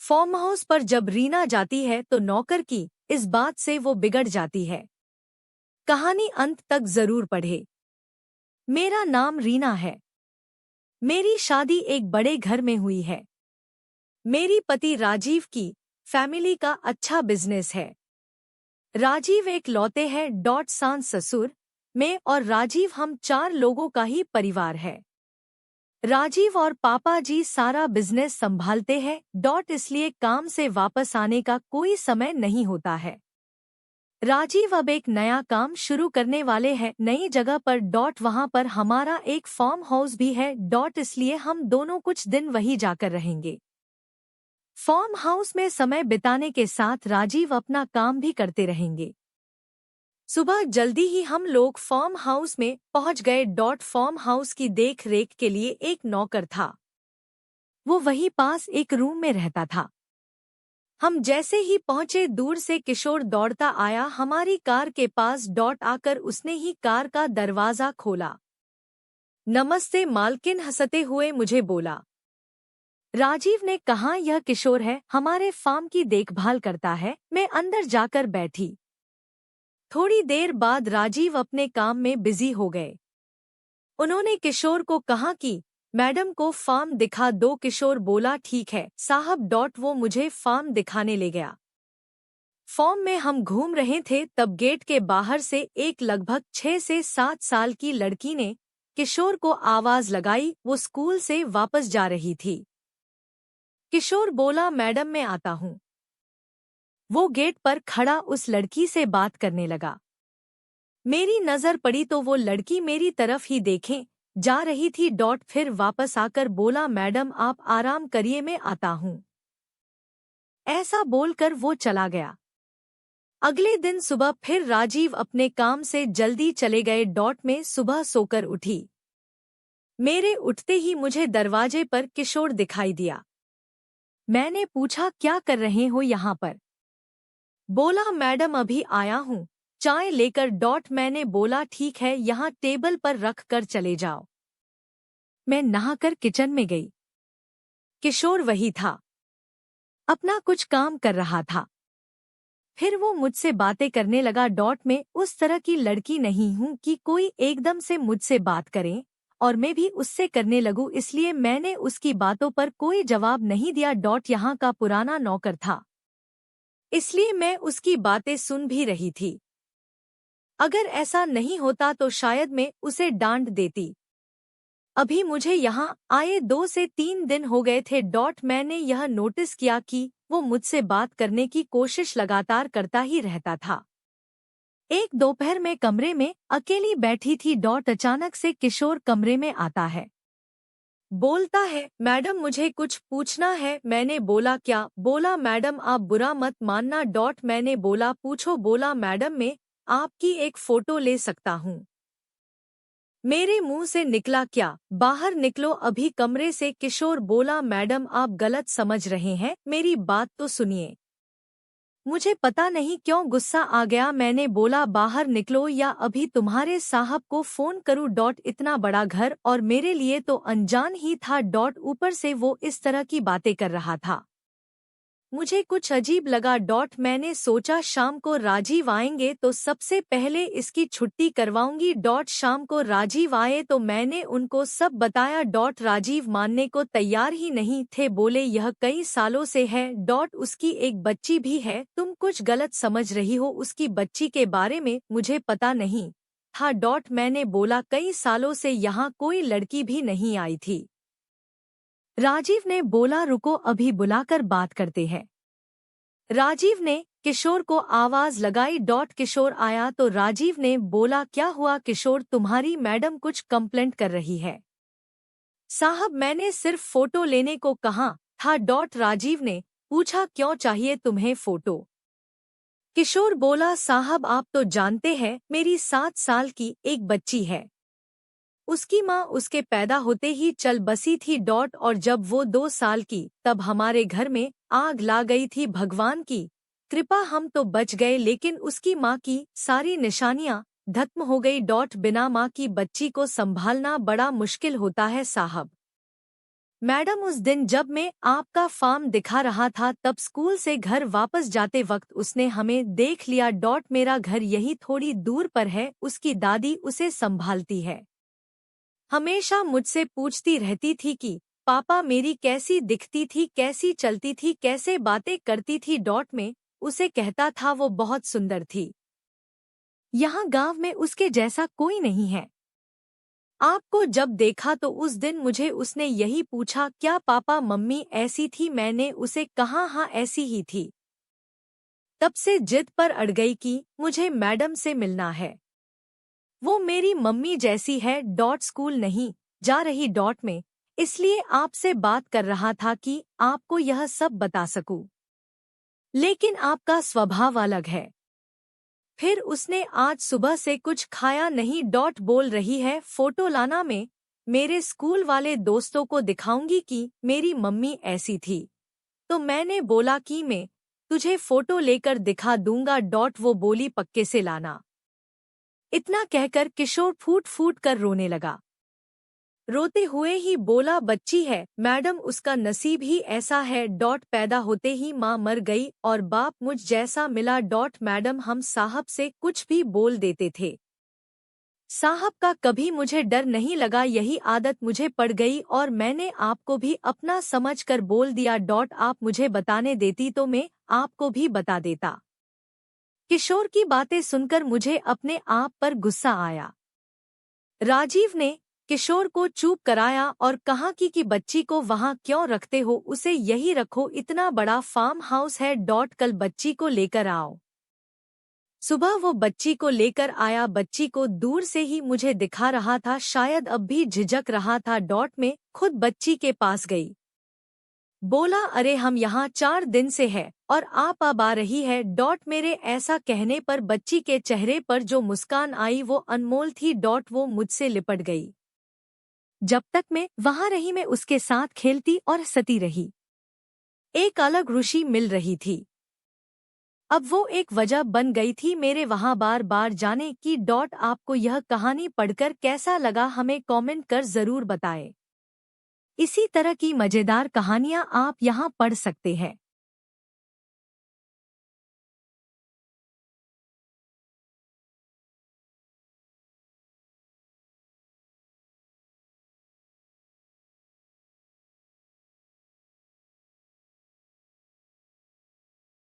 Farm house पर जब रीना जाती है तो नौकर की इस बात से वो बिगड़ जाती है। कहानी अंत तक जरूर पढ़े। मेरा नाम रीना है। मेरी शादी एक बड़े घर में हुई है। मेरी पति राजीव की फैमिली का अच्छा बिजनेस है। राजीव एक लौते हैं सास ससुर में और राजीव हम 4 लोगों का ही परिवार है। राजीव और पापा जी सारा बिजनेस संभालते हैं इसलिए काम से वापस आने का कोई समय नहीं होता है। राजीव अब एक नया काम शुरू करने वाले हैं नई जगह पर वहां पर हमारा एक फार्म हाउस भी है इसलिए हम दोनों कुछ दिन वहीं जाकर रहेंगे। फार्म हाउस में समय बिताने के साथ राजीव अपना काम भी करते रहेंगे। सुबह जल्दी ही हम लोग फार्म हाउस में पहुंच गए। फार्म हाउस की देख रेख के लिए एक नौकर था। वो वहीं पास एक रूम में रहता था। हम जैसे ही पहुंचे दूर से किशोर दौड़ता आया हमारी कार के पास आकर उसने ही कार का दरवाजा खोला। नमस्ते मालकिन, हंसते हुए मुझे बोला। राजीव ने कहा यह किशोर है, हमारे फार्म की देखभाल करता है। मैं अंदर जाकर बैठी। थोड़ी देर बाद राजीव अपने काम में बिजी हो गए। उन्होंने किशोर को कहा कि मैडम को फार्म दिखा दो। किशोर बोला ठीक है साहब। वो मुझे फार्म दिखाने ले गया। फार्म में हम घूम रहे थे तब गेट के बाहर से एक लगभग 6 से 7 साल की लड़की ने किशोर को आवाज लगाई। वो स्कूल से वापस जा रही थी। किशोर बोला मैडम मैं आता हूँ। वो गेट पर खड़ा उस लड़की से बात करने लगा। मेरी नजर पड़ी तो वो लड़की मेरी तरफ ही देखे जा रही थी। फिर वापस आकर बोला मैडम आप आराम करिए मैं आता हूँ। ऐसा बोलकर वो चला गया। अगले दिन सुबह फिर राजीव अपने काम से जल्दी चले गए। में सुबह सोकर उठी। मेरे उठते ही मुझे दरवाजे पर किशोर दिखाई दिया। मैंने पूछा क्या कर रहे हो यहाँ पर? बोला मैडम अभी आया हूँ चाय लेकर। मैंने बोला ठीक है यहाँ टेबल पर रख कर चले जाओ। मैं नहाकर किचन में गई। किशोर वही था, अपना कुछ काम कर रहा था। फिर वो मुझसे बातें करने लगा। मैं उस तरह की लड़की नहीं हूँ कि कोई एकदम से मुझसे बात करे और मैं भी उससे करने लगूं, इसलिए मैंने उसकी बातों पर कोई जवाब नहीं दिया। यहाँ का पुराना नौकर था, इसलिए मैं उसकी बातें सुन भी रही थी। अगर ऐसा नहीं होता तो शायद मैं उसे डांट देती। अभी मुझे यहाँ आए 2 से 3 दिन हो गए थे। मैंने यह नोटिस किया कि वो मुझसे बात करने की कोशिश लगातार करता ही रहता था। एक दोपहर में कमरे में अकेली बैठी थी। अचानक से किशोर कमरे में आता है। बोलता है मैडम मुझे कुछ पूछना है। मैंने बोला क्या? बोला मैडम आप बुरा मत मानना। मैंने बोला पूछो। बोला मैडम मैं आपकी एक फोटो ले सकता हूँ। मेरे मुंह से निकला क्या? बाहर निकलो अभी कमरे से। किशोर बोला मैडम आप गलत समझ रहे हैं, मेरी बात तो सुनिए। मुझे पता नहीं क्यों गुस्सा आ गया। मैंने बोला बाहर निकलो या अभी तुम्हारे साहब को फोन करूं। इतना बड़ा घर और मेरे लिए तो अनजान ही था। ऊपर से वो इस तरह की बातें कर रहा था। मुझे कुछ अजीब लगा। मैंने सोचा शाम को राजीव आएंगे तो सबसे पहले इसकी छुट्टी करवाऊंगी। शाम को राजीव आए तो मैंने उनको सब बताया। राजीव मानने को तैयार ही नहीं थे। बोले यह कई सालों से है। उसकी एक बच्ची भी है। तुम कुछ गलत समझ रही हो उसकी बच्ची के बारे में, मुझे पता नहीं था। मैंने बोला कई सालों से यहाँ कोई लड़की भी नहीं आई थी। राजीव ने बोला रुको अभी बुलाकर बात करते हैं। राजीव ने किशोर को आवाज लगाई। किशोर आया तो राजीव ने बोला क्या हुआ किशोर? तुम्हारी मैडम कुछ कंप्लेंट कर रही है। साहब मैंने सिर्फ फोटो लेने को कहा था। राजीव ने पूछा क्यों चाहिए तुम्हें फोटो? किशोर बोला साहब आप तो जानते हैं मेरी 7 साल की एक बच्ची है। उसकी माँ उसके पैदा होते ही चल बसी थी। और जब वो 2 साल की तब हमारे घर में आग ला गई थी। भगवान की कृपा हम तो बच गए, लेकिन उसकी माँ की सारी निशानियाँ खत्म हो गई। बिना माँ की बच्ची को संभालना बड़ा मुश्किल होता है साहब। मैडम उस दिन जब मैं आपका फार्म दिखा रहा था तब स्कूल से घर वापस जाते वक्त उसने हमें देख लिया। मेरा घर यही थोड़ी दूर पर है। उसकी दादी उसे संभालती है। हमेशा मुझसे पूछती रहती थी कि पापा मेरी कैसी दिखती थी, कैसी चलती थी, कैसे बातें करती थी। में उसे कहता था वो बहुत सुंदर थी। यहाँ गांव में उसके जैसा कोई नहीं है। आपको जब देखा तो उस दिन मुझे उसने यही पूछा, क्या पापा मम्मी ऐसी थी? मैंने उसे कहा हाँ ऐसी ही थी। तब से जिद पर अड़ गई कि मुझे मैडम से मिलना है। वो मेरी मम्मी जैसी है। स्कूल नहीं जा रही में, इसलिए आपसे बात कर रहा था कि आपको यह सब बता सकूं। लेकिन आपका स्वभाव अलग है। फिर उसने आज सुबह से कुछ खाया नहीं। बोल रही है फोटो लाना। में मेरे स्कूल वाले दोस्तों को दिखाऊंगी कि मेरी मम्मी ऐसी थी। तो मैंने बोला कि मैं तुझे फोटो लेकर दिखा दूंगा। वो बोली पक्के से लाना। इतना कहकर किशोर फूट फूट कर रोने लगा। रोते हुए ही बोला बच्ची है मैडम, उसका नसीब ही ऐसा है। पैदा होते ही माँ मर गई और बाप मुझ जैसा मिला। मैडम हम साहब से कुछ भी बोल देते थे। साहब का कभी मुझे डर नहीं लगा। यही आदत मुझे पड़ गई और मैंने आपको भी अपना समझकर बोल दिया। आप मुझे बताने देती तो मैं आपको भी बता देता। किशोर की बातें सुनकर मुझे अपने आप पर गुस्सा आया। राजीव ने किशोर को चुप कराया और कहा कि बच्ची को वहाँ क्यों रखते हो, उसे यही रखो, इतना बड़ा फार्म हाउस है। कल बच्ची को लेकर आओ। सुबह वो बच्ची को लेकर आया। बच्ची को दूर से ही मुझे दिखा रहा था, शायद अब भी झिझक रहा था। में खुद बच्ची के पास गई। बोला अरे हम यहाँ 4 दिन से है और आप अब आ रही है। मेरे ऐसा कहने पर बच्ची के चेहरे पर जो मुस्कान आई वो अनमोल थी। वो मुझसे लिपट गई। जब तक मैं वहाँ रही मैं उसके साथ खेलती और सती रही। एक अलग रुचि मिल रही थी। अब वो एक वजह बन गई थी मेरे वहाँ बार बार जाने की। आपको यह कहानी पढ़कर कैसा लगा हमें कमेंट कर जरूर बताएं। इसी तरह की मजेदार कहानियाँ आप यहाँ पढ़ सकते हैं।